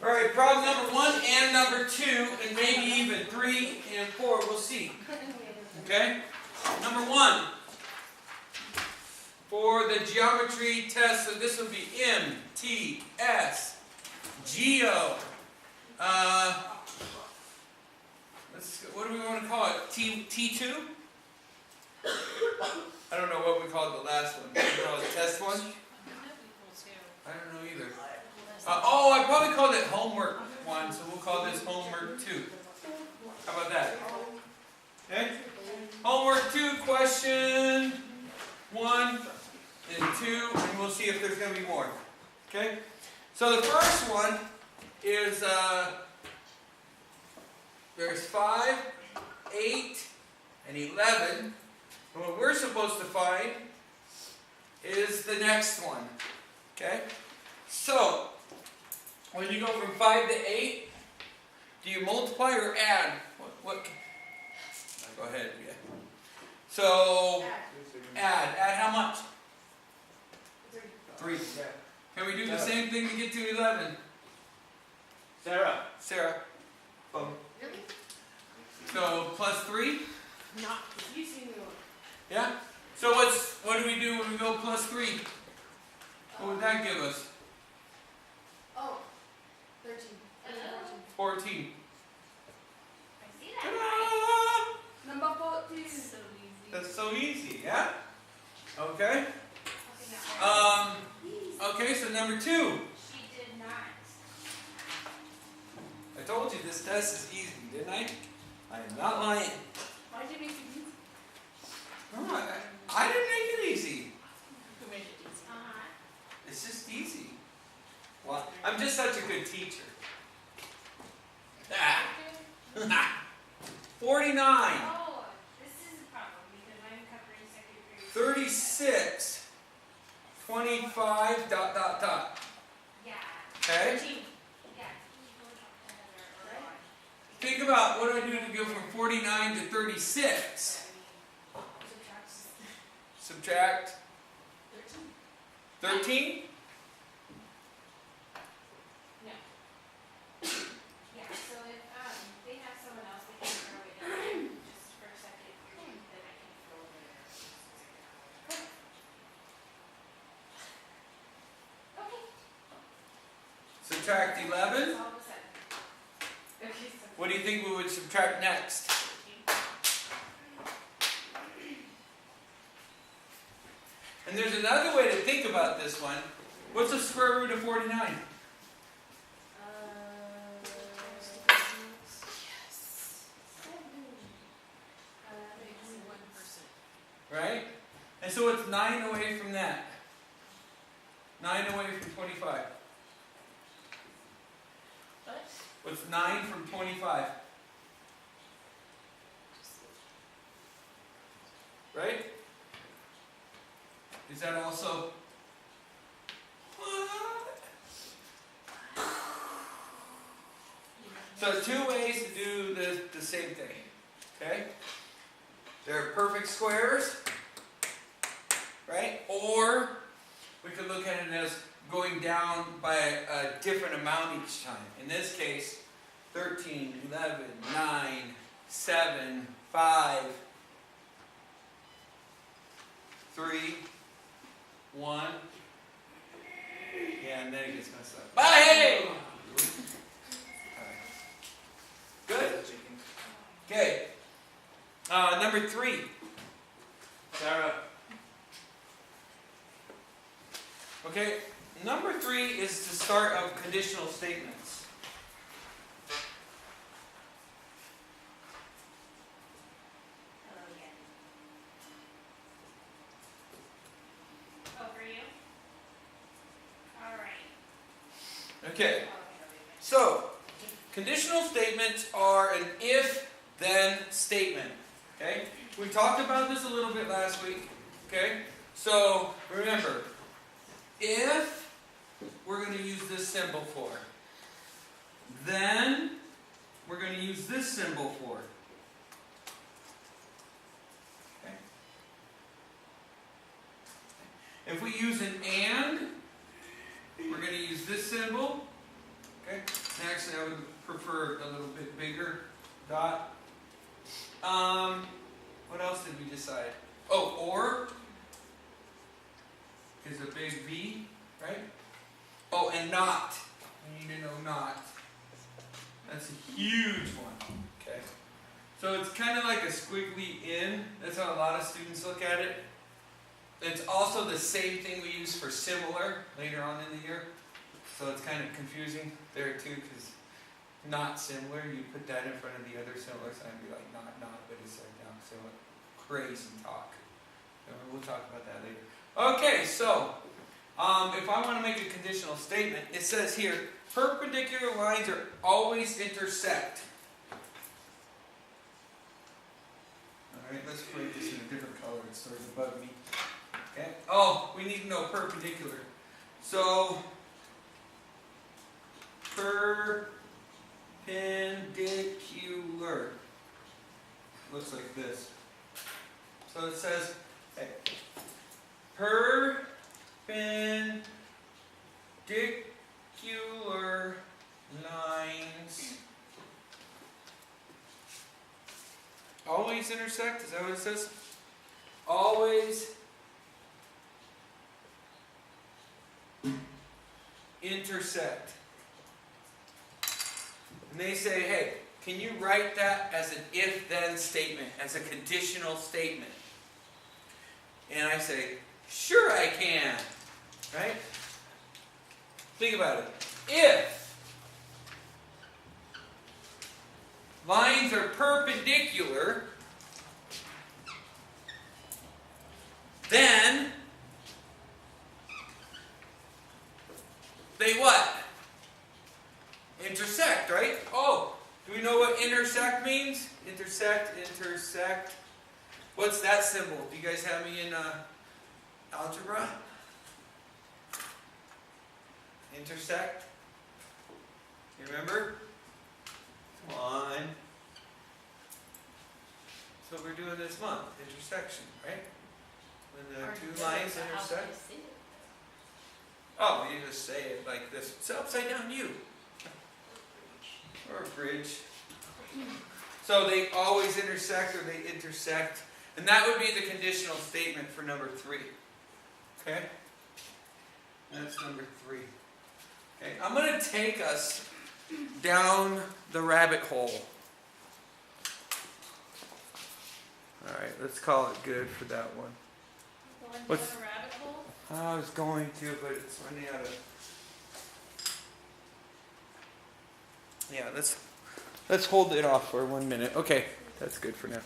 All right, problem number 1 and number 2, and maybe even 3 and 4. We'll see. Okay? Number 1. For the geometry test, so this will be Mts Geo. What do we want to call it? T2? I don't know what we called the last one. We call it test 1? I don't know either. Oh, I probably called it homework 1, so we'll call this homework 2. How about that? Okay? Homework 2, question 1 and 2, and we'll see if there's going to be more. Okay? So the first one is, there's 5, 8, and 11. And what we're supposed to find is the next one. Okay? So, when you go from 5 to 8, do you multiply or add? What? Go ahead. Yeah. So, add. Add how much? 3. Can we do the same thing to get to 11? Sarah. Really? So, plus 3? Not using the Yeah? So what do we do when we go plus 3? What would that give us? Oh, 13. 14. I see that. Ta-da! Number 14. So easy. That's so easy, yeah? Okay. Okay, so number 2. She did not. I told you this test is easy, didn't I? I am not lying. Why did you make it easy? No, I didn't make it easy. Who made it easy? It's just easy. Well, I'm just such a good teacher. Ah. 49. Oh, this is a problem because I'm covering second grade. 36. 25. ... Yeah. Okay? 13. Yeah. Think about what do I do to go from 49 to 36? Subtract 13. 13? No. Yeah, so if they have someone else that can throw it in just for a second, then I can throw it in. Okay. Subtract 11? All of a sudden. Okay, so What do you think we would subtract next? And there's another way to think about this one. What's the square root of 49? Yes. maybe 1%. Right? And so it's 9 away from that. 9 away from 25. What? What's 9 from 25? Right? Is that also... So 2 ways to do the same thing. Okay? They're perfect squares. Right? Or we could look at it as going down by a different amount each time. In this case, 13, 11, 9, 7, 5, 3, 1. Yeah, and then it gets messed up. But hey! Good. Okay. Number 3. Sarah. Okay. Number 3 is the start of conditional statements. hello again. Oh, for you? All right. Okay. So, conditional statements are an if-then statement. Okay? We talked about this a little bit last week. Okay? So, remember, if we're going to use this symbol for, then we're going to use this symbol for. Okay? If we use an and, we're going to use this symbol. Okay? prefer a little bit bigger dot. What else did we decide? Oh, or is a big V, right? Oh, and not. We need to know not. That's a huge one. Okay. So it's kind of like a squiggly in. That's how a lot of students look at it. It's also the same thing we use for similar later on in the year. So it's kind of confusing there too, because not similar, you put that in front of the other similar sign and be like not, but it's like not similar. Crazy talk. We'll talk about that later. Okay, so if I want to make a conditional statement, it says here, perpendicular lines are always intersect. Alright, let's write this in a different color. It starts to bug me. Okay. Oh, we need to know perpendicular. So, perpendicular looks like this. So it says, hey, perpendicular lines always intersect. Is that what it says? Always intersect. And they say, hey, can you write that as an if-then statement, as a conditional statement? And I say, sure I can. Right? Think about it. If lines are perpendicular, then they what? Intersect, right? Oh, do we know what intersect means? Intersect. What's that symbol? Do you guys have me in algebra? Intersect. You remember? Come on. That's what we're doing this month. Intersection, right? When the two lines intersect. Oh, you just say it like this. It's upside down U. Or a bridge. So they always intersect or they intersect. And that would be the conditional statement for number 3. Okay? That's number 3. Okay, I'm going to take us down the rabbit hole. Alright, let's call it good for that one. Going down a rabbit hole? I was going to, but it's running out of... Yeah, let's hold it off for 1 minute. Okay, that's good for now.